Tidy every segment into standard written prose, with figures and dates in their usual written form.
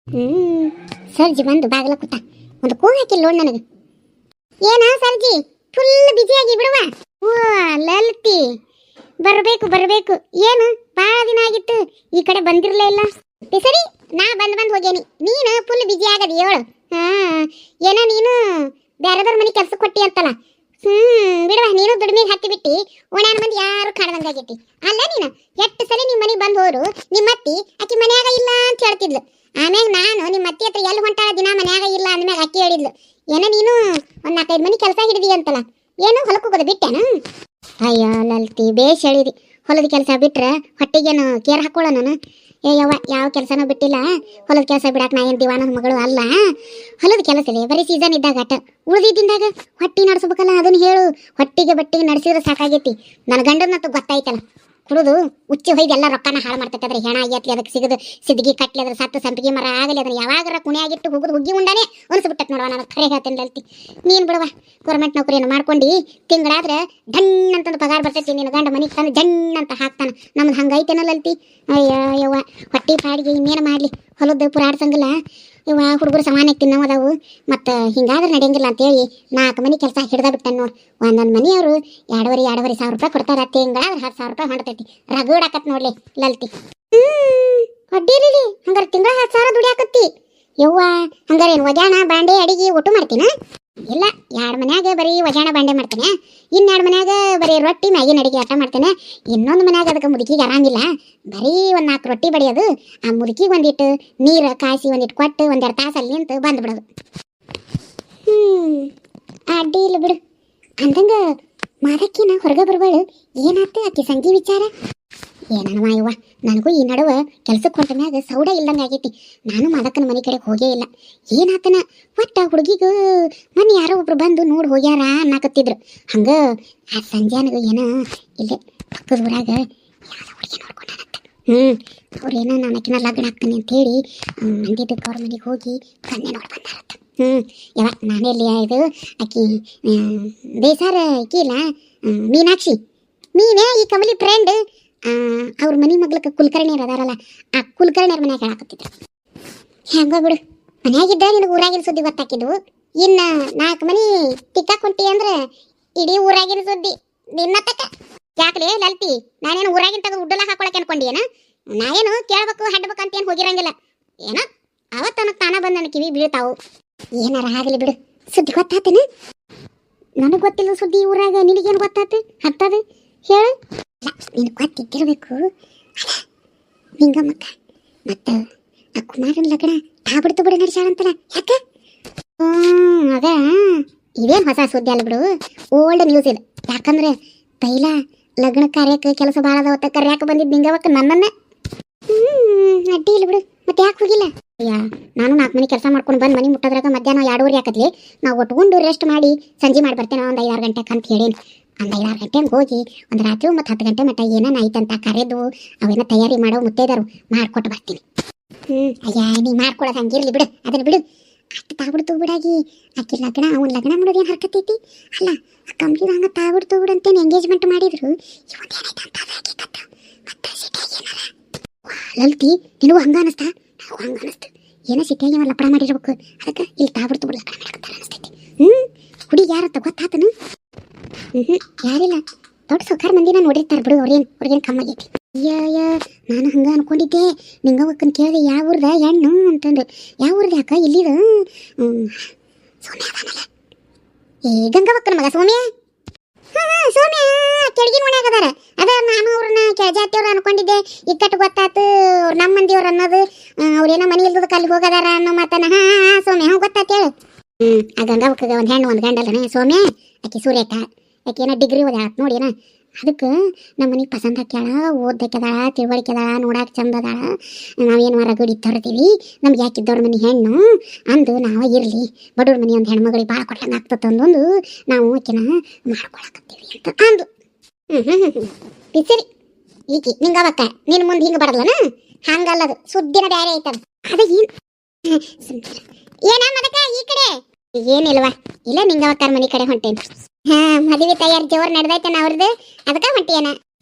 ಹ್ಮ್ ಸರ್ಜಿ ಬಂದು ಬಾಗಲ ಕೂತ ಒಂದು ಕೂಗು ಹಾಕಿಲ್ಲ ನೋಡ್ ನನಗೆ. ಏನ ಸರ್ಜಿ ಫುಲ್ ಬಿಜಿ ಆಗಿ ಬಿಡುವ. ಓ ಲಲಿತಿ ಬರಬೇಕು ಬರಬೇಕು. ಏನು ಭಾಳ ದಿನ ಆಗಿತ್ತು ಈ ಕಡೆ ಬಂದಿರಲೇ ಇಲ್ಲ. ಸರಿ ನಾ ಬಂದ್ ಹೋಗೇನಿ, ನೀನು ಫುಲ್ ಬಿಜಿ ಆಗದಿ ಹೇಳು. ಹಾ ಏನ ನೀನು ಬೇರೆದವ್ರ ಮನೆ ಕೆಲ್ಸಕ್ಕೆ ಕೊಟ್ಟಿ ಅಂತಲ್ಲ. ಬಿಡುವ, ನೀನು ದುಡಿಮೆಗೆ ಹತ್ತಿ ಬಿಟ್ಟಿ ಓಣ್ಯಾನ ಮಂದಿ ಯಾರು ಕಾಣದಂಗಾಗೈತಿ. ಅಲ್ಲ ನೀನು ಎಷ್ಟು ಸಲ ನಿಮ್ಮ ಮನೆಗೆ ಬಂದು ಹೋರು ನಿಮ್ಮ ಅತ್ತಿ ಆಕಿ ಮನ್ಯಾಗ ಇಲ್ಲ ಅಂತ ಹೇಳ್ತಿದ್ಲು. ಆಮ್ಯಾಗ ನಾನು ನಿಮ್ಮ ಅತ್ತಿ ಹತ್ರ ಎಲ್ಲಿ ಹೊಂಟಾಳ ದಿನ ಮನ್ಯಾಗ ಇಲ್ಲ ಅಂದ್ಮ್ಯಾಗ ಅಕ್ಕಿ ಹೇಳಿದ್ಲು ಏನ ನೀನು ಒಂದ್ 4-5 ಮನೆ ಕೆಲಸ ಹಿಡಿದಿ ಅಂತಲ್ಲ. ಏನು ಹೊಲಕ್ಕೆ ಹೋಗೋದು ಬಿಟ್ಟೆನ? ಅಯ್ಯೋ ಲಲ್ತಿ ಬೇಷ್ ಹೇಳಿರಿ. ಹೊಲದ ಕೆಲಸ ಬಿಟ್ರೆ ಹೊಟ್ಟಿಗೇನು ಕೇರ್ ಹಾಕೊಳ್ಳ ನಾನು. ಯವ್ವ ಯಾವ ಕೆಲಸನೂ ಬಿಟ್ಟಿಲ್ಲ. ಹೊಲದ ಕೆಲಸ ಬಿಡಾಕ ನಾ ಏನು ದಿವಾನದ ಮಗಳು ಅಲ್ಲ. ಹೊಲದ ಕೆಲಸ ಇದೆ ಬರೀ ಸೀಸನ್ ಇದ್ದಾಗ ಅಟ, ಉಳಿದಿದ್ದಾಗ ಹೊಟ್ಟಿ ನಡೆಸ್ಬೇಕಲ್ಲ. ಅದನ್ನ ಹೇಳು. ಹೊಟ್ಟಿಗೆ ಬಟ್ಟಿಗೆ ನಡೆಸಿದ್ರೆ ಸಾಕಾಗೈತಿ. ನನ್ನ ಗಂಡನಂತೂ ಗೊತ್ತಾಯ್ತಲ್ಲ, ಕುಡಿದು ಉಚ್ಚಿ ಹೊಯ್ದು ಎಲ್ಲ ರೊಕ್ಕನ ಹಾಳು ಮಾಡ್ತೈತೆ. ಅದ್ರ ಹೆಣ ಆಗತ್ಲಿ ಅದಕ್ಕೆ ಸಿಗದು ಸಿದ್ಗಿ ಕಟ್ಲಿ ಅದ್ರ ಸತ್ತು ಸಂಪಿಗೆ ಮರ ಆಗಲಿ ಅದನ್ನ ಯಾವಾಗರ ಕುಣಿಯಾಗಿಟ್ಟು ಹೋಗುದು ಹುಗ್ಗಿ ಉಂಡಾನೆ ಅನ್ಸ್ಬಿಟ್ಟತ್ ನೋಡುವ. ನಾನು ಖರೆ ಹೇಳ್ತೇನೆ ಲಲ್ತಿ, ನೀನು ಬಿಡುವ ಗೌರ್ಮೆಂಟ್ ನೌಕರಿಯನ್ನು ಮಾಡ್ಕೊಂಡು ತಿಂಗಳಾದ್ರೆ ಢಣ್ ಅಂತಂದು ಪಗಾರ ಬರ್ತೈತಿ. ನಿನ್ನ ಗಂಡ ಮನೆಗೆ ತಂದು ಜಣ್ ಅಂತ ಹಾಕ್ತಾನೆ. ನಮ್ದು ಹಂಗೈತೇನ ಲಲ್ತಿ? ಅಯ್ಯ ಯವ್ವ ಹೊಟ್ಟಿ ಪಾಡಿಗೆ ಇನ್ನೇನು ಮಾಡಲಿ, ಹೊಲದ ಪುರಾಡ್ಸಂಗಿಲ್ಲ. ಇವ ಹುಡುಗರು ಸಮಾನಕ್ಕೆ ತಿನ್ನೋದವು ಮತ್ತು ಹಿಂಗಾದ್ರೆ ನಡೆಯಂಗಿಲ್ಲ ಅಂತೇಳಿ 4 ಮನೆ ಕೆಲಸ ಹಿಡ್ದ ಬಿಟ್ಟನು ನೋಡಿ. ಒಂದೊಂದು ಮನೆಯವರು 2,500 ರೂಪಾಯಿ ಕೊಡ್ತಾರೆ. ತಿಂಗಳಾದ್ರೆ 10,000 ರೂಪಾಯಿ ಹೊಂಟತೈತಿ. ರಗಡಾಕತ್ ನೋಡ್ಲಿ ಲಲ್ತಿ. ಅಡ್ಡಿಲಿ ಹಂಗಾರೆ ತಿಂಗಳ 10,000 ದುಡಿಯಾಕತ್ತಿ. ಯವ್ವ ಹಂಗಾರೆ ಏನು ವಜಾಣ ಬಾಂಡೆ ಅಡಿಗೆ ಒಟ್ಟು ಮಾಡ್ತೀನ? ಇಲ್ಲ, 2 ಮನ್ಯಾಗ ಬರೀ ವಜಾಣ ಬಾಂಡೆ ಮಾಡ್ತೇನೆ. 2 ಮನ್ಯಾಗ ಬರೀ ರೊಟ್ಟಿ ಮ್ಯಾಗಿನ ಅಡಿಗೆ ಆಟ ಮಾಡ್ತೇನೆ. ಇನ್ನೊಂದು ಮನ್ಯಾಗ ಅದಕ್ಕೆ ಮುದುಕಿಗೆ ಆರಾಮಿಲ್ಲ, ಬರೀ 4 ರೊಟ್ಟಿ ಬಡಿಯೋದು. ಆ ಮುದುಕಿಗೆ ಒಂದಿಟ್ಟು ನೀರು ಕಾಯಿಸಿ ಒಂದಿಟ್ಟು ಕೊಟ್ಟು 1-2 ತಾಸಲ್ಲಿ ನಿಂತು ಬಂದ್ಬಿಡೋದು. ಅಡ್ಡಿ ಇಲ್ಲ ಬಿಡು. ಅಂದಂಗ ಮಾದಕ್ಕಿನ ಹೊರಗೆ ಬರ್ಬಾಳು. ಏನಾಯ್ತು ಆಕೆ ಸಂಗಿ ವಿಚಾರ? ಏನವ ಯವ್ವ, ನನಗೂ ಈ ನಡುವೆ ಕೆಲ್ಸಕ್ಕೆ ಹೊಂಟ ಮ್ಯಾಗ ಸೌಡ ಇಲ್ದಂಗೆ ಆಗೈತಿ. ನಾನು ಮಾದಕ್ಕನ ಮನೆ ಕಡೆ ಹೋಗೇ ಇಲ್ಲ. ಏನಾತನ ಒಟ್ಟ ಹುಡುಗಿಗೂ ಮೊನ್ನೆ ಯಾರೋ ಒಬ್ರು ಬಂದು ನೋಡಿ ಹೋಗ್ಯಾರ ಅನ್ನಕತ್ತಿದ್ರು. ಹಂಗ ಆ ಸಂಜೆನಗ ಏನ ಇಲ್ಲೇ ಪಕ್ಕದ ಊರಾಗ ಯಾವ್ದೋ ಹುಡುಗಿ ನೋಡ್ಕೊಂಡಾನತ್ತ. ಅವ್ರೇನೋ ನಾನು ಆಕಿನ ಲಗ್ನ ಆಗ್ತಾನೆ ಅಂತೇಳಿ ಮಂದಿದ್ದಕ್ಕೆ ಅವ್ರ ಮನೆಗೆ ಹೋಗಿ ಕನ್ನೆ ನೋಡಿ ಬಂದಾರತ್ತ. ಯಾವ ನಾನೆಲ್ಲಿ ಇದು ಆಕಿ ಬೇಸಾರ ಆಕಿ ಇಲ್ಲ ಮೀನಾಕ್ಷಿ, ನೀನೇ ಈ ಕಮಲಿ ಫ್ರೆಂಡ್. ಅವ್ರ ಮನೆ ಮಗ್ಲಕ್ಕೆ ಕುಲಕರ್ಣಿಯರ್ ಅದಾರಲ್ಲ, ಆ ಕುಲಕರ್ಣಿಯರ್ ಮನ್ಯಾಗ ಹೇಳಾಕತ್ತಿದ್ರು. ಹೆಂಗ ಬಿಡು, ಮನ್ಯಾಗಿದ್ದ ನಿನಗೆ ಊರಾಗಿನ ಸುದ್ದಿ ಗೊತ್ತಾಕಿದ್ವು. ಇನ್ನು 4 ಮನೆ ತಿಕ್ಕಾಕೊಂಟಿ ಅಂದ್ರೆ ಇಡೀ ಊರಾಗಿನ ಸುದ್ದಿ ನಿನ್ನತಕ್ಕ. ಯಾಕಲೇ ಲಲ್ತಿ, ನಾನೇನು ಊರಾಗಿನ ತೆಗೆದು ಉಡ್ಡಲ ಹಾಕೊಳಕ್ಕೆ ಅನ್ಕೊಂಡಿಯೇನ? ನಾವೇನು ಕೇಳ್ಬೇಕು ಹಡ್ಬೇಕು ಅಂತ ಏನು ಹೋಗಿರಂಗಿಲ್ಲ. ಏನೋ ಅವತ್ತು ನನಗೆ ತಾನ ಬಂದು ನನ್ನ ಕಿವಿ ಬೀಳ್ತಾವು. ಏನಾರ ಆಗಲಿ ಬಿಡು, ಸುದ್ದಿ ಗೊತ್ತಾತೇನ? ನನಗೆ ಗೊತ್ತಿಲ್ಲ ಸುದ್ದಿ ಊರಾಗ, ನಿನಗೇನು ಗೊತ್ತಾತು ಹತ್ತದು ಹೇಳು. ನೀನು ಗೊತ್ತಿದ್ದಿರಬೇಕು. ನಿಂಗಮ್ಮಕ್ಕ ಮತ್ತು ಆ ಕುಮಾರನ ಲಗ್ನ ತಾಬಿಡ್ತು ಬಿಡು ನಡೆಸಾಳಂತಲ್ಲ, ಯಾಕೆ? ಅದ ಇದೇನು ಹೊಸ ಸುದ್ದಿ ಅಲ್ಲ ಬಿಡು, ಓಲ್ಡ್ ನ್ಯೂಸ್ ಇದು. ಯಾಕಂದ್ರೆ ತೈಲ ಲಗ್ನ ಕಾರ್ಯಕ್ಕೆ ಕೆಲಸ ಭಾಳ ಅದಾವತ್ತ ಕರ್ಯಾಕ ಬಂದಿದ್ದು ನಿಂಗವಕ್ಕ ನನ್ನನ್ನ. ಅಡ್ಡಿ ಇಲ್ಲ ಬಿಡು, ಮತ್ತೆ ಯಾಕೆ ಹೋಗಿಲ್ಲ? ಅಯ್ಯ ನಾನು 4 ಮನೆ ಕೆಲಸ ಮಾಡ್ಕೊಂಡು ಬಂದು ಮನೆ ಮುಟ್ಟೋದ್ರಾಗ ಮಧ್ಯಾಹ್ನ 2:30 ಆಕತ್ಲಿ. ನಾವು ಒಟ್ಕೊಂಡು ರೆಸ್ಟ್ ಮಾಡಿ ಸಂಜೆ ಮಾಡಿ ಬರ್ತೇನೆ ಒಂದು 5-6 ಗಂಟೆಗೆ ಅಂತ ಹೇಳೇನಿ. ಒಂದು 5-6 ಗಂಟೆಗೆ ಹೋಗಿ ಒಂದು ರಾತ್ರಿ ಮತ್ತು 10 ಗಂಟೆ ಮಟ್ಟ ಏನೇನು ಆಯ್ತಂತ ಕರೆದು ಅವೇನೋ ತಯಾರಿ ಮಾಡೋ ಮುತ್ತೈದರು ಮಾಡ್ಕೊಟ್ಟು ಬರ್ತೀನಿ. ಅಯ್ಯ ನೀ ಮಾಡ್ಕೊಳೋದು ಹಂಗಿರ್ಲಿ ಬಿಡು, ಅದನ್ನು ಬಿಡು. ಅಷ್ಟು ತಾಬಿಡ್ತು ಬಿಡಾಗಿ ಆಕಿ ಲಗ್ನ ಅವ್ನ ಲಗ್ನ ಮಾಡೋದು ಏನು ಹರ್ಕತ್ತೈತಿ ಅಲ್ಲ. ಆ ಕಂಪ್ನಿದು ಹಂಗೆ ತಾಬಿಡ್ತು ಬಿಡಂತೇನು ಎಂಗೇಜ್ಮೆಂಟ್ ಮಾಡಿದ್ರು. ಲಲ್ತಿ ನಿನಗೂ ಹಂಗ ಅನಿಸ್ತಾ? ನಾವು ಹಂಗ ಅನಿಸ್ತು. ಏನೋ ಸಿಟಿಯಾಗಿ ಅವ ಲಪಡ ಮಾಡಿರ್ಬೇಕು, ಅದಕ್ಕೆ ಇಲ್ಲಿ ತಾಬಿಡ್ತು ಬಿಡು ಲಗ್ನ ಮಾಡ್ಕೊತಾರೆ ಅನಿಸ್ತೈತಿ. ಹುಡುಗಿ ಯಾರತ್ತ ಗೊತ್ತಾತನು? ಯಾರಿಲ್ಲ, ದೊಡ್ಡ ಸೌಕಾರ ಮಂದಿನ ನೋಡಿರ್ತಾರೆ ಬಿಡು. ಅವ್ರಿಗೇನು ಕಮ್ಮಾಗೈತಿ. ಅಯ್ಯ ನಾನು ಹಂಗ ಅನ್ಕೊಂಡಿದ್ದೆ. ನಿಂಗವಕ್ಕನ್ ಕೇಳಿದೆ ಯಾವ ಊರ್ದ ಹೆಣ್ಣು ಅಂತಂದು. ಯಾವ ಊರ್ದ ಯಾಕ ಇಲ್ಲಿದ? ಸೌಮ್ಯ ಅದಾನಲ್ಲ, ಏ ಗಂಗವಕ್ಕನ ಮಗ ಸೌಮ್ಯ. ಸೌಮ್ಯ ಕೆಳಗಿನ ಮನ್ಯಾಗ ಅದಾರ. ಅದ ನಾನು ಅವ್ರನ್ನ ಕೆಳಜಾತಿಯವ್ರು ಅನ್ಕೊಂಡಿದ್ದೆ. ಇಕ್ಕಟ್ಟು ಗೊತ್ತಾತು ಅವ್ರು ನಮ್ಮ ಮಂದಿಯವ್ರು ಅನ್ನೋದು. ಅವ್ರೇನೋ ಮನೆ ಇಲ್ದದಕ್ಕೆ ಅಲ್ಲಿ ಹೋಗದಾರ ಅನ್ನೋ ಮಾತನ. ಸೌಮ್ಯ ಗೊತ್ತಾತ ಹೇಳು. ಆ ಗಂಗವಕ್ಕಗ ಒಂದು ಹೆಣ್ಣು ಒಂದು ಗಂಡಲ್ಲನೆ ಸೌಮ್ಯ. ಆಕಿ ಸೂರ್ಯಕ ಆಕೇನೋ ಡಿಗ್ರಿ ಓದಾಳ ನೋಡಿ ಏನ. ಅದಕ್ಕೆ ನಮ್ಮ ಮನೆಗೆ ಪಸಂದ್ ಹಾಕ್ಯಾಳ, ಓದಕ್ಕೆದಾಳ, ತಿಳುವಳಿಕೆ ಅದಾಳ, ನೋಡಾಕ ಚಂದ ಅದಾಳ. ನಾವೇನು ರಗಡಿ ತರ್ತೀವಿ, ನಮ್ಗೆ ಯಾಕಿದ್ದವ್ರ ಮನೆ ಹೆಣ್ಣು ಅಂದು ನಾವು ಇರಲಿ, ಬಡವ್ರ ಮನೆ ಒಂದು ಹೆಣ್ಮಗಳಿಗೆ ಭಾಳ ಕೊಟ್ಟಂಗೆ ಆಗ್ತದೆ ಅಂದೊಂದು ನಾವು ಆಕೆನ ಮಾಡ್ಕೊಳಕತ್ತೀವಿ ಅಂತ ಅಂದು. ಸರಿ ಈಕಿ ನಿಂಗವಕ್ಕ ನಿನ್ನ ಮುಂದೆ ಹಿಂಗೆ ಬರಲ್ಲನ? ಹಂಗಲ್ಲದು ಸುದ್ದಿನ ಬ್ಯಾರೆ ಐತದ. ಅದ ಏನ ಮದಕ ಈ ಕಡೆ ಏನಿಲ್ವಾ? ಇಲ್ಲ ನಿಂಗವಕ್ಕರ ಮನೆ ಕಡೆ ಹೊಂಟೇನು. ಮದುವೆ ತಯಾರಿ ಜೋರ್ ನಡೆದೈತೆನ ಅವ್ರದ್ದು, ಅದಕ್ಕೆ ಹೊಂಟಿಯೇನ?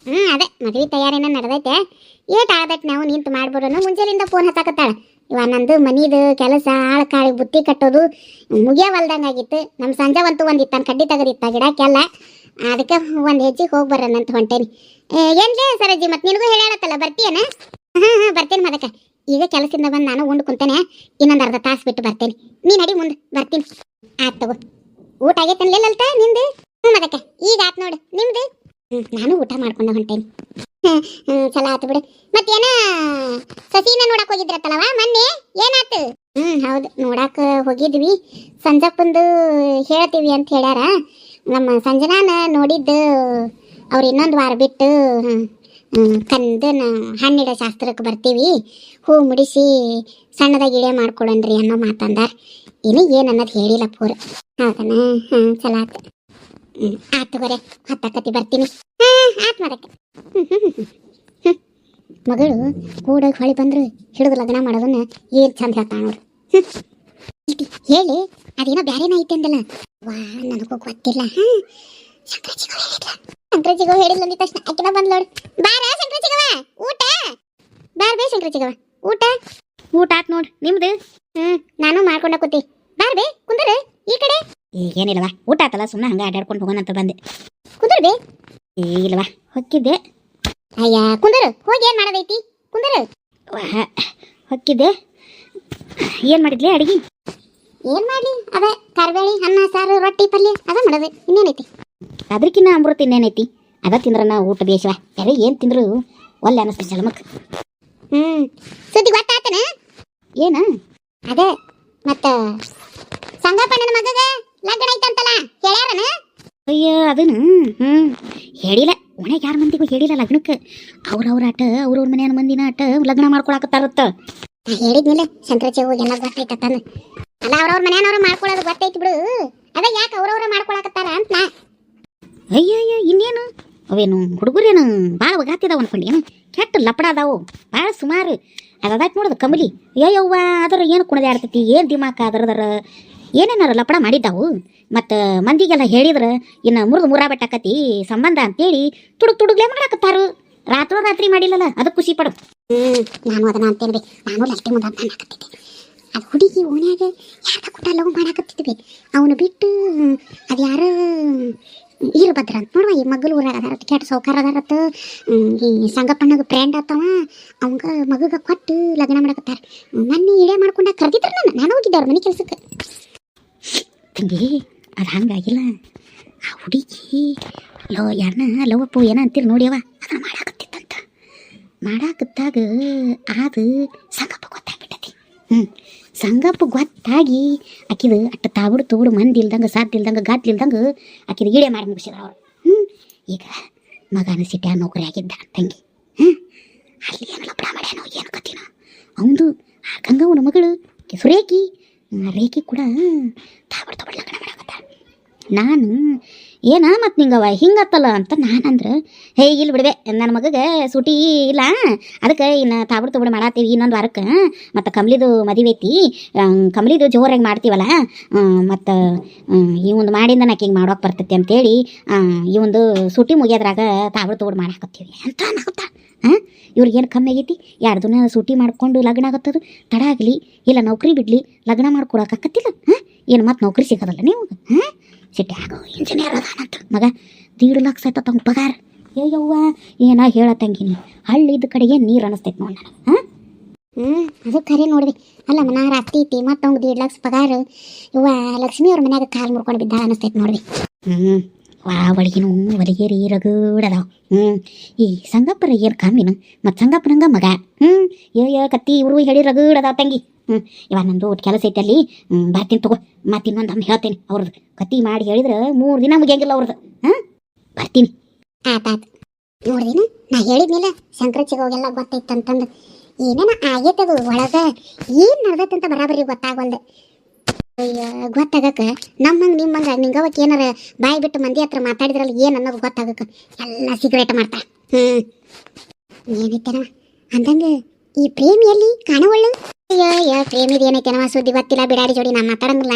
ಅದೇ ಮದುವೆ ತಯಾರಿನ ನಡೆದೈತೆ. ಏಟ್ ಆಗದೈತೆ ನಾವು ನಿಂತು ಮಾಡ್ಬಿಡೋನು. ಮುಂಜಾನಿಂದ ಫೋನ್ ಹತ್ತಾಕತ್ತಾಳ, ಇವ ನಂದು ಮನಿದು ಕೆಲಸ ಆಳು ಕಾಳಿಗೆ ಬುತ್ತಿ ಕಟ್ಟೋದು ಮುಗಿಯವಲ್ದಂಗಾಗಿತ್ತು. ನಮ್ಮ ಸಂಜಾವಂತೂ ಒಂದಿತ್ತಾನ ಕಡ್ಡಿ ತೆಗೆದಿತ್ತ ಗಿಡಕ್ಕೆಲ್ಲ, ಅದಕ್ಕೆ ಒಂದು ಹೆಜ್ಜೆಗೆ ಹೋಗಿ ಬರೋಣಂತ ಹೊಂಟೇನಿ. ಏನ್ಲೇ ಸರಜಿ, ಮತ್ತೆ ನಿನಗೂ ಹೇಳತ್ತಲ್ಲ ಬರ್ತೀಯನ? ಹಾಂ ಬರ್ತೇನೆ ಮದಕ. ಈಗ ಕೆಲಸದಿಂದ ಬಂದು ನಾನು ಉಂಡು ಕುಂತೇನೆ, ಇನ್ನೊಂದು ಅರ್ಧ ತಾಸು ಬಿಟ್ಟು ಬರ್ತೇನೆ. ನೀ ನಡಿ ಮುಂದೆ ಬರ್ತೀನಿ. ಆತ್ ತಗೋ. ಊಟ ಆಗೈತನ್ಲೇ ಲಲಿತಾ ನಿಂದು? ಮದಕ ಈಗ ಆತ್ ನೋಡು. ನಿಮ್ದು? ನಾನು ಊಟ ಮಾಡ್ಕೊಂಡು ಹೊಂಟೇನಿ. ಚಲೋ ಆತು ಬಿಡು. ಮತ್ತೇನ ಸಸೀನ ನೋಡಕ್ ಹೋಗಿದ್ರತ್ತಲ್ಲವ ಮೊನ್ನೆ, ಏನಾತು? ಹೌದು, ನೋಡಾಕ ಹೋಗಿದ್ವಿ. ಸಂಜಪ್ಪಂದು ಹೇಳ್ತೀವಿ ಅಂತ ಹೇಳ್ಯಾರ. ನಮ್ಮ ಸಂಜನಾನ ನೋಡಿದ್ದು ಅವ್ರು ಇನ್ನೊಂದು ವಾರ ಬಿಟ್ಟು ಕಂದನ ಹಣ್ಣಿಡ ಶಾಸ್ತ್ರಕ್ಕೆ ಬರ್ತೀವಿ, ಹೂ ಮುಡಿಸಿ ಸಣ್ಣದಾಗಿ ಇಳೆ ಮಾಡ್ಕೊಡನ್ರಿ ಅನ್ನೋ ಮಾತಂದಾರ. ಇನ್ನು ಏನು ಅನ್ನೋದು ಹೇಳಿಲ್ಲ ಪೂರ. ಹೌದನ? ಚಲೋ ಆತು. ಆತು ಬರೇ, ಹತ್ತಕತಿ ಬರ್ತೀನಿ. ಆತ್ ಮಾಡಕ್ಕೆ. ಮಗಳು ಕೂಡ ಹೊಳಿ ಬಂದ್ರು ಹಿಡಿದು ಲಗ್ನ ಮಾಡೋದನ್ನ ಏನ್ ಚಂದ ಹೇಳ್ತಾಳ ನೋಡು. ಹೇಳಿ, ಅದೇನೋ ಬ್ಯಾರೇನ ಐತೆ ಅಂದಲ್ಲ. ವಾ, ನನಗೂ ಗೊತ್ತಿಲ್ಲ. ಶಂಕರಜಿಗವ ಹೇಳಿಲ್ಲ ಅಂದ ತಕ್ಷಣ ಅಕ್ಕಿನ ಬಂದ್ ನೋಡು. ಬಾರ ಶಂಕರಜಿಗವ, ಊಟ ಬಾರ್ ಬೇ. ಶಂಕರಜಿಗವ ಊಟ ಆತ್ ನೋಡು. ನಿಮ್ದು? ನಾನು ಮಾಡ್ಕೊಂಡ ಕೂತಿ. ಬಾರ್ ಬೇ, ಕುಂದ್ರ ಈ ಕಡೆ. ಏನಿಲ್ಲವಾ, ಊಟ ಆತಲ್ಲ, ಸುಮ್ಮನೆ ಹಂಗೆ ಅಡ್ಡಾಡ್ಕೊಂಡು ಹೋಗೋಣ ಅಂತ ಬಂದೆ. ಕುಂದ್ರ ಬೇ. ಇಲ್ಲವಾ, ಹೊಕ್ಕಿದ್ದೆ. ಅಯ್ಯ ಕುಂದರು, ಹೋಗಿ ಏನ್ ಮಾಡೋದೈತಿ? ಕುಂದರು. ಹೊಕ್ಕಿದ್ದೆ. ಏನ್ ಮಾಡಿದ್ಲಿ ಅಡಿಗೆ? ಏನ್ ಮಾಡ್ಲಿ, ಅದ ಕರ್ಬೇಳಿ, ಅನ್ನ, ಸಾರು, ರೊಟ್ಟಿ, ಪಲ್ಯ ಅದ ಮಾಡೋದು. ಇನ್ನೇನೈತಿ? ಅದಕ್ಕಿನ್ನ ಅಮೃತ ಇನ್ನೇನೈತಿ? ಅದ ತಿಂದ್ರನ ಊಟ ಬೇಸವ. ಯಾರೇ ಏನ್ ತಿಂದ್ರು ಒಲ್ಲೆ ಅನ್ನಿಸ್ತು ಜಲಮಕ್. ಸುದ್ದಿ ಗೊತ್ತಾತನ? ಏನ? ಅದೇ ಮತ್ತ ಸಂಗಪ್ಪಣ್ಣನ ಮಗಗ ಲಗ್ನ ಐತಂತಲ್ಲ, ಹೇಳ್ಯಾರನ? ಅಯ್ಯ ಅದನ್ನ ಹೇಳಿಲ್ಲ. ಒಣಗೆ ಯಾರ ಮಂದಿಗೂ ಹೇಳಿಲ್ಲ ಲಗ್ನಕ್ಕೆ. ಅವ್ರವ್ರ ಆಟ ಅವ್ರವ್ರ ಮನೆಯ ಮಂದಿನ ಆಟ ಲಗ್ನ ಮಾಡ್ಕೊಳಕತ್ತಾರತ್ತ. ಹೇಳಿದ್ನಿಲ್ಲ ಶಂಕರಾಚಾರ್ಯ ಎಲ್ಲ ಗೊತ್ತೈತಂದ. ಅಲ್ಲ, ಅವ್ರವ್ರ ಮನೆಯವ್ರು ಮಾಡ್ಕೊಳ್ಳೋದು ಗೊತ್ತೈತಿ ಬಿಡು. ಅದ ಯಾಕೆ ಅವ್ರವ್ರ ಮಾಡ್ಕೊಳಕತ್ತಾರ ಅಂತ ನಾ. ಅಯ್ಯ ಇನ್ನೇನು ಅವೇನು ಹುಡುಗರೇನು ಭಾಳ ಒಗಾತಿದಾವ ಅನ್ಕೊಂಡೇನು? ಕೆಟ್ಟ ಲಪಡ ಅದಾವು ಭಾಳ ಸುಮಾರು. ಅದಾಯ್ತು ನೋಡೋದು ಕಮಲಿ. ಅಯ್ಯವ್ವ, ಅದರ ಏನು ಕುಣದೆ ಆಡ್ತೈತಿ, ಏನು ದಿಮಾಕ ಅದರದರ ಏನೇನಾರ ಲಪಡ ಮಾಡಿದ್ದಾವು. ಮತ್ತು ಮಂದಿಗೆಲ್ಲ ಹೇಳಿದ್ರೆ ಇನ್ನು ಮುರಿದ ಬೆಟ್ಟಾಕತಿ ಸಂಬಂಧ ಅಂತೇಳಿ ತುಡುಗ್ಲೇ ಮಾಡಾಕತ್ತಾರು. ರಾತ್ರಿ ಮಾಡಿಲ್ಲಲ್ಲ, ಅದಕ್ಕೆ ಖುಷಿ ಪಡು. ನಾನು ಅದನ್ನ ಅಂತೇನ್ರಿ. ನಾನು ಲಟ್ಟಿ ಮುಂದೆ ಅಂತ ಹಾಕತ್ತಿದ್ದೆ. ಅದು ಹುಡುಗಿ ಓಣ್ಯಾಗ ಯಾರ ಕೂಟ ಲವ್ ಮಾಡಾಕತ್ತಿದ್ವಿ. ಅವನು ಬಿಟ್ಟು ಅದು ಯಾರು ಈರ್ಭದ್ರ ಅಂತ ನೋಡುವ, ಈ ಮಗ್ಗಲು ಊರಾಗ ಅದಾರತ್ತ, ಕೆಟ್ಟ ಸೌಕಾರ ಅದಾರತ್ತ. ಈ ಸಂಗಪ್ಪಣ್ಣಗ ಫ್ರೆಂಡ್ ಆತವ, ಅವಂಗ ಮಗಗ ಕೊಟ್ಟು ಲಗ್ನ ಮಾಡಕತ್ತಾರ. ಮೊನ್ನೆ ಇಳೆ ಮಾಡ್ಕೊಂಡ ಕರೆದಿದ್ರು. ನಾನು ಹೋಗಿದ್ದೆ ಅವ್ರ ಮನೆ ಕೆಲ್ಸಕ್ಕೆ. ತಂಗಿ, ಅದು ಹಂಗಾಗಿಲ್ಲ. ಆ ಹುಡುಗಿ ಯಾರನ್ನ ಲವಪ್ಪು ಏನ ಅಂತೀರಿ ನೋಡ್ಯವ, ಅದನ್ನ ಮಾಡಾಕತ್ತಾಗ ಅದು ಸಂಗಪ್ಪ ಗೊತ್ತಾಗ್ಬಿಟ್ಟತಿ. ಸಂಗಪ್ಪ ಗೊತ್ತಾಗಿ ಆಕಿದು ಅಟ್ಟ ತಾವುಡು ತೂಡು ಮಂದಿ ಇಲ್ದಂಗೆ, ಸಾಧ್ಯ ಇಲ್ದಂಗೆ, ಗಾತ್ಲಿ ಇಲ್ದಂಗೆ ಆಕಿದು ಈಡೆ ಮಾಡಿ ಮುಗಿಸಿದ್ರು ಅವ್ರು. ಈಗ ಮಗನ ಸಿಟ್ಯಾಗ ನೌಕರಿ ಆಗಿದ್ದ ತಂಗಿ. ಅಲ್ಲಿ ಏನು ಲಪಡ ಮಾಡ್ಯಾನೋ ಏನು ಕತ್ತಿನೋ ಅವನು. ಆ ಗಂಗವ್ವನ ಮಗಳು ಸುರೇಖಿ, ರೇಖಿ ಕೂಡ ತಾವುಡು ಲಗ್ನ ಮಾಡಾಕತ್ತಾರ. ನಾನು ಏನ ಮತ್ತು ನಿಂಗವ ಹಿಂಗತ್ತಲ್ಲ ಅಂತ ನಾನಂದ್ರೆ, ಹೇ ಇಲ್ಲಿ ಬಿಡ್ದೆ, ನನ್ನ ಮಗಗೆ ಸೂಟಿ ಇಲ್ಲ, ಅದಕ್ಕೆ ಇನ್ನು ತಾಬುಡು ಮಾಡತ್ತೀವಿ ಇನ್ನೊಂದು ವಾರಕ್ಕೆ. ಮತ್ತು ಕಮ್ಲಿದು ಮದುವೆ ಐತಿ, ಕಮ್ಲಿದು ಜೋರಾಗಿ ಮಾಡ್ತೀವಲ್ಲ, ಮತ್ತು ಈ ಒಂದು ಮಾಡಿಂದ ನಾಕೆ ಹಿಂಗೆ ಮಾಡೋಕೆ ಬರ್ತೈತಿ ಅಂತೇಳಿ ಈ ಒಂದು ಸೂಟಿ ಮುಗಿಯೋದ್ರಾಗ ತಾಬುಡು ಮಾಡಾಕತ್ತೀವಿ ಅಂತ ಅನ್ನಕತ್ತ. ಇವ್ರಿಗೇನು ಕಮ್ಮಿ ಆಗೈತಿ? 2 ದಿನ ಸೂಟಿ ಮಾಡ್ಕೊಂಡು ಲಗ್ನ ಆಗತ್ತದು. ತಡ ಆಗಲಿ ಇಲ್ಲ ನೌಕರಿ ಬಿಡಲಿ, ಲಗ್ನ ಮಾಡ್ಕೊಡೋಕ್ಕಾಕತ್ತಿಲ್ಲ. ಏನು ಮತ್ತೆ ನೌಕರಿ ಸಿಗೋದಲ್ಲ ನೀವು? ಸಿಟ್ಟಾಗೋ ಇಂಜಿನಿಯರ್ ಅದಾನಂತ ಮಗ, 1.5 ಲಕ್ಷ ಆಯ್ತದ ಅವ್ನ ಪಗಾರ. ಅಯ್ಯವ್ವ, ಏನ ಹೇಳತ್ತಂಗಿನಿ, ಹಳ್ಳಿದ ಕಡೆಗೆ ನೀರು ಅನ್ನಿಸ್ತೈತೆ ನೋಡಿ ನನಗೆ. ಅದು ಖರೆ ನೋಡ್ರಿ. ಅಲ್ಲ, ಮನಾರ ಅತ್ತಿ ಐತಿ, ಮತ್ತು ಅವ್ಗೆ 1.5 ಲಕ್ಷ ಪಗಾರ. ಇವ ಲಕ್ಷ್ಮಿ ಅವ್ರ ಮನ್ಯಾಗ ಕಾಲು ಮುರ್ಕೊಂಡು ಬಿದ್ದಾಳ ಅನ್ನಿಸ್ತೈತೆ ನೋಡ್ರಿ. ಒಳಗಿನೂ ಒಲಿಗೇರಿ ರಗಡದಾವ. ಈ ಸಂಗಪ್ಪರ ಏನು ಕಮ್ಮಿನು, ಮತ್ತು ಸಂಗಪ್ಪನಂಗ ಮಗ. ಕತ್ತಿ ಇವರು ಹೇಳಿ ರಗಡದಾವ ತಂಗಿ. ಇವಾಗ ನಂದು ಒಟ್ಟು ಕೆಲಸ ಐತೆ ಅಲ್ಲಿ, ಬರ್ತೀನಿ ತಗೋ. ಮತ್ತು ಇನ್ನೊಂದು ಹೇಳ್ತೇನೆ ಅವ್ರದ್ದು. ಕತ್ತಿ ಮಾಡಿ ಹೇಳಿದ್ರೆ 3 ದಿನ ಮುಗಿಯಂಗಿಲ್ಲ ಅವ್ರದ್ದು. ಬರ್ತೀನಿ. ಆತಾತು ನೋಡ್ದಿನ, ನಾ ಹೇಳಿದ್ನಿಲ್ಲ ಶಂಕರಚಿಗೋಗೆಲ್ಲ ಗೊತ್ತೈತಂತಂದು. ಏನೇನ ಆಗೈತದು ಒಳಗೆ, ಏನು ನಡೆದೈತಂತ ಬರಾಬರಿ ಗೊತ್ತಾಗವಲ್ದು. ಅಯ್ಯೋ, ಗೊತ್ತಾಗಕ್ಕೆ ನಮ್ಮಂಗೆ ನಿಮ್ಮಂಗೆ ನಿಂಗವಕ್ಕೆ ಏನಾರ ಬಾಯಿ ಬಿಟ್ಟು ಮಂದಿ ಹತ್ರ ಮಾತಾಡಿದ್ರಲ್ಲಿ ಏನು ಅನ್ನೋದು ಗೊತ್ತಾಗಕ್ಕೆ ಎಲ್ಲ ಸಿಗರೇಟ್ ಮಾಡ್ತಾ. ಏನೈತೇನವ ಅಂದಂಗೆ ಈ ಪ್ರೇಮಿಯಲ್ಲಿ ಕಾಣವಳ್ಳು. ಅಯ್ಯೋ ಪ್ರೇಮಿದು ಏನೈತೇನವ ಸುದ್ದಿ ಗೊತ್ತಿಲ್ಲ. ಬಿಡಾಡಿ ಜೋಡಿ ನಾ ಮಾತಾಡಂಗಿಲ್ಲ.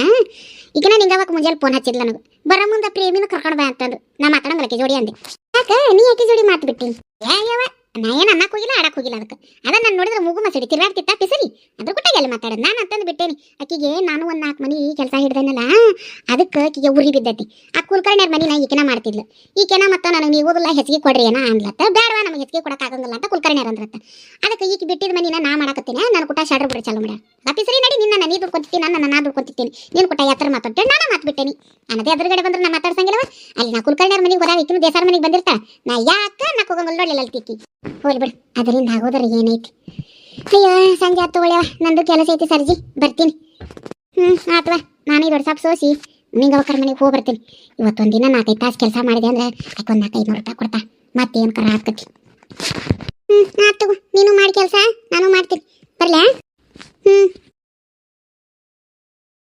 ಈಗ ನಾ ನಿಂಗವಕ್ಕೆ ಮುಂಜಾನೆ ಫೋನ್ ಹಚ್ಚಿದ್ಲ ನನಗೆ, ಬರೋ ಮುಂದೆ ಪ್ರೇಮಿನ ಕರ್ಕೊಂಡು ಬಾ ಅಂತಂದು. ನಾ ಮಾತಾಡಂಗಿಲ್ಲ ಆಕೆ ಜೋಡಿ ಅಂದೆ. ಯಾಕೆ ನೀ ಆಕೆ ಜೋಡಿ ಮಾತು ಬಿಟ್ಟಿ? ಯಾವ ನಾ ಏನು ಅನ್ನಕ್ಕೆ ಹೋಗಿಲ್ಲ ಆಡಕ್ಕೆ ಹೋಗಿಲ್ಲ ಅದಕ್ಕೆ ಅದನ್ನ ನಾನು ನೋಡಿದ್ರೆ ಮೂಗು ಮಸಡಿ ತಿರ್ಗಾಡ್ತಿತ್ತ ಪಿಸರಿ ಅದ್ರ ಕೂಡ ಎಲ್ಲಿ ಮಾತಾಡೋದು ನಾನು ಅಂತಂದು ಬಿಟ್ಟೇನಿ ಆಕಿಗೆ ನಾನು ಒಂದು 4 ಮನೆ ಕೆಲಸ ಹಿಡ್ದನಲ್ಲ ಅದಕ್ಕೆ ಆಕಿಗೆ ಉರಿ ಬಿದ್ದೈತಿ ಆ ಕುಲಕರ್ಣಿಯರ ಮನೆ ನಾ ಈಕೆನ ಮಾಡ್ತಿದ್ಲು ಈಕೆನ ಮತ್ತು ನನಗೆ ನೀವು ಓದಲ್ಲ ಹೆಚ್ಚಿಗೆ ಕೊಡ್ರಿ ಏನೋ ಅನ್ಲತ್ತ ಬೇಡವಾ ನಮಗೆ ಹೆಚ್ಚಿಗೆ ಕೊಡೋಕ್ಕಾಗಂಗಿಲ್ಲ ಅಂತ ಕುಲಕರ್ಣಿಯರ್ ಅಂದ್ರತ್ತ ಅದಕ್ಕೆ ಈಕೆ ಬಿಟ್ಟಿದ ಮನಿನ ನಾ ಮಾಡಾಕತ್ತೀನಿ ನಾನು ಕುಟ ಶಾಡ್ರು ಬಿಡ್ರಿ ಚಾಲು ಮಾಡ್ಯಾರ ಪಿಸರಿ ನಡಿ ನಿನ್ನ ನೀ ದುಡ್ಕೊಂತೀನಿ ನಾ ದುಡ್ಕೊಂತಿದ್ದೀನಿ ನೀನು ಕುಟ ಯಾತ್ರ ಮಾತಾಡ್ತೇನೆ ನಾನು ಮಾತು ಬಿಟ್ಟೇನಿ ಅನ್ನದೇ ಎದುರುಗಡೆ ಬಂದ್ರೆ ನಾ ಮಾತಾಡ್ಸಂಗಿಲ್ಲವ ಅಲ್ಲಿ ನಾ ಕುಲಕರ್ಣಿಯರ ಮನೆಗೆ ಹೋದಾಗ ಈಕಿನ ದೇಸಾರ ಮನೆಗೆ ಬಂದಿರ್ತಾಳೆ ನಾ ಯಾಕೆ ನಾ ಹೋಗಂಗಿಲ್ಲ ನೋಡಲಿಲ್ಲ ತಿಕ್ಕಿ ಹೋಗ್ಲಿ ಬಿಡು ಅದರಿಂದ ಆಗೋದ್ರ ಏನೈತಿ ಅಯ್ಯೋ ಸಂಜೆ ಹತ್ತು ಒಳ್ಳೆಯವ ನಂದು ಕೆಲಸ ಐತಿ ಸರ್ಜಿ ಬರ್ತೀನಿ ಆತ್ವಾ ನಾನು ಈ ದೊಡ್ಡ ಸಾಪ್ ಸೋಸಿ ನಿಂಗೆ ಅವಕರ ಮನೆಗೆ ಹೋಗಿ ಬರ್ತೀನಿ ಇವತ್ತೊಂದು ದಿನ 4-5 ತಾಸು ಕೆಲಸ ಮಾಡಿದೆ ಅಂದ್ರೆ ಅದಕ್ಕೆ ಒಂದು 400-500 ರೂಪಾಯಿ ಕೊಡ್ತಾ ಮತ್ತೇನು ಕರ ಹಾಕತಿ ಆತು ನೀನು ಮಾಡಿ ಕೆಲಸ ನಾನು ಮಾಡ್ತೀನಿ ಬರ್ಲ್ಯಾ